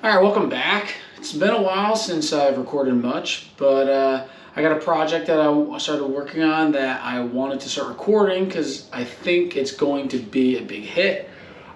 Alright, welcome back. It's been a while since I've recorded much, but I got a project that I started working on that I wanted to start recording because I think it's going to be a big hit.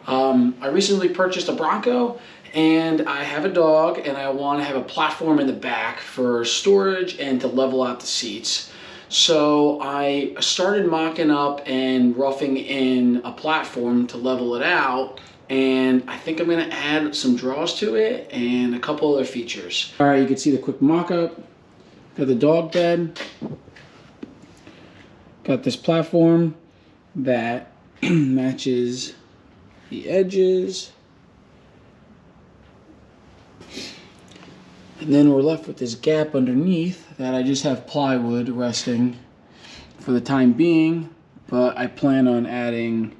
I recently purchased a Bronco and I have a dog and I want to have a platform in the back for storage and to level out the seats. So I started mocking up and roughing in a platform to level it out. And I think I'm going to add some draws to it and a couple other features. All right, you can see the quick mock-up. Got the dog bed. Got this platform that matches the edges. And then we're left with this gap underneath that I just have plywood resting for the time being, but I plan on adding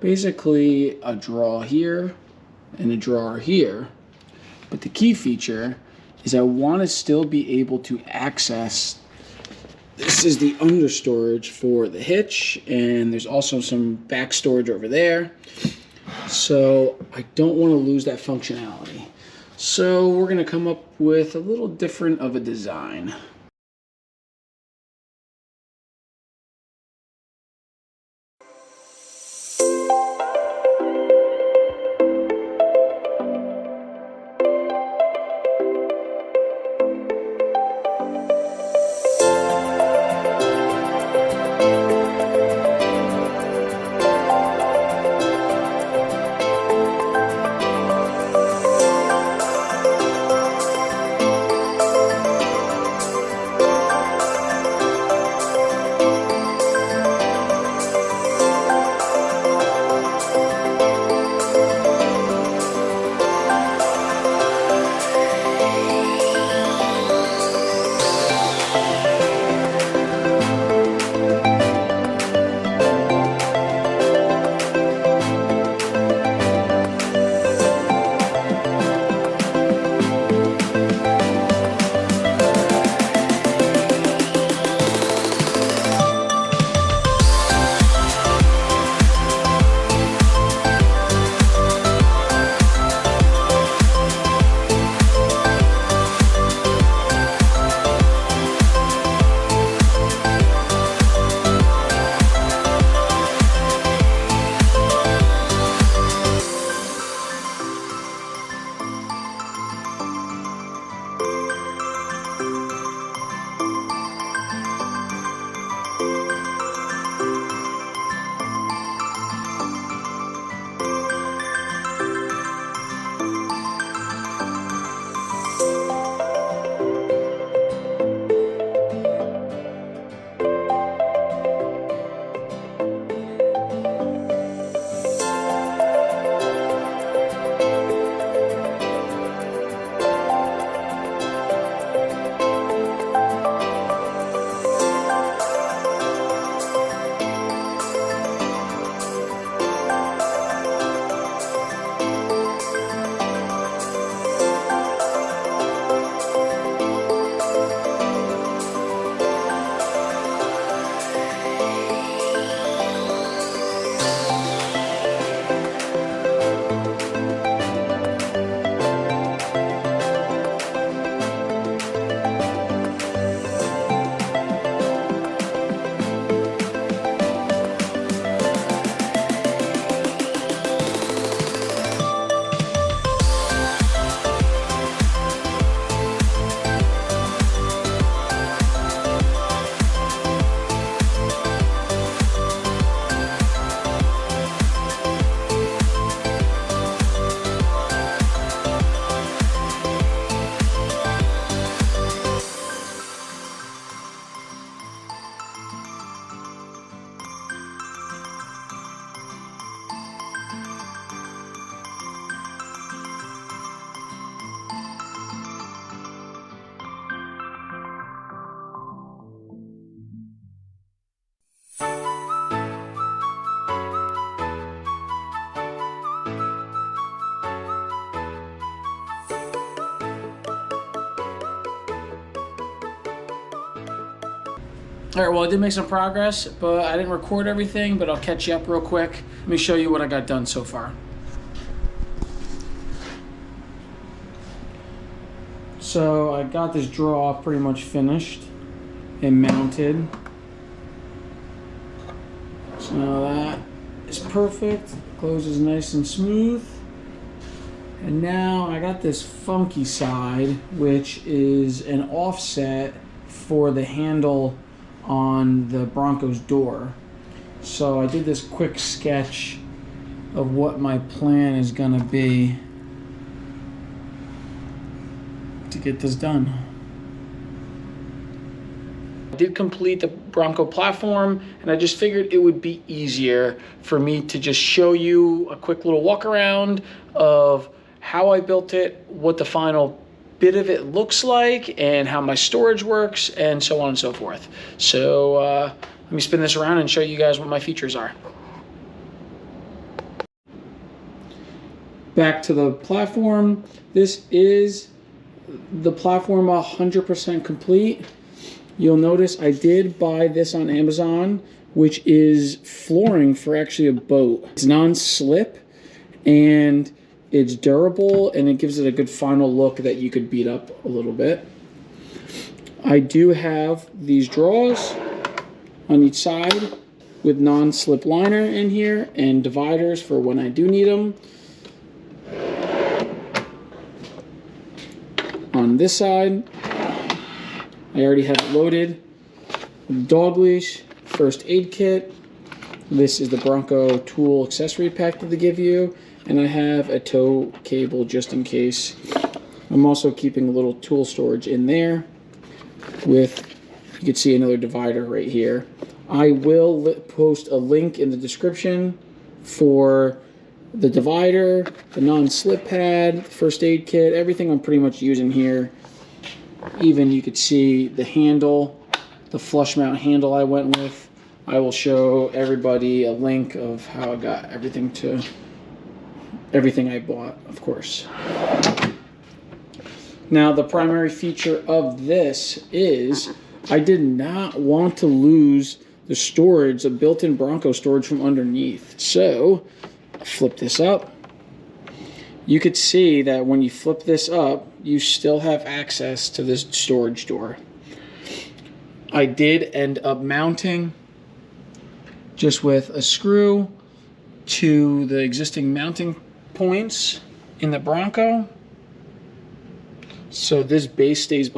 basically a drawer here and a drawer here. But the key feature is I want to still be able to access, this is the under storage for the hitch, and there's also some back storage over there. So I don't want to lose that functionality. So we're going to come up with a little different of a design. All right, well, I did make some progress, but I didn't record everything, but I'll catch you up real quick. Let me show you what I got done so far. So I got this draw pretty much finished and mounted. So now that is perfect. Closes nice and smooth. And now I got this funky side, which is an offset for the handle on the Bronco's door. So I did this quick sketch of what my plan is gonna be to get this done. I did complete the Bronco platform, and I just figured it would be easier for me to just show you a quick little walk around of how I built it, what the final bit of it looks like, and how my storage works, and so on and so forth. So let me spin this around and show you guys what my features are. Back to the platform. This is the platform 100% complete. You'll notice I did buy this on Amazon, which is flooring for actually a boat. It's non-slip and it's durable, and it gives it a good final look that you could beat up a little bit. I do have these drawers on each side with non-slip liner in here and dividers for when I do need them. On this side, I already have it loaded. Dog leash, first aid kit. This is the Bronco tool accessory pack that they give you. And I have a tow cable just in case. I'm also keeping a little tool storage in there with, you can see another divider right here. I will post a link in the description for the divider, the non-slip pad, first aid kit, everything I'm pretty much using here. Even you could see the handle, the flush mount handle I went with. I will show everybody a link of how I got everything I bought, of course. Now the primary feature of this is I did not want to lose the storage, the built-in Bronco storage from underneath. So flip this up. You could see that when you flip this up, you still have access to this storage door. I did end up mounting just with a screw to the existing mounting points in the Bronco. So this base stays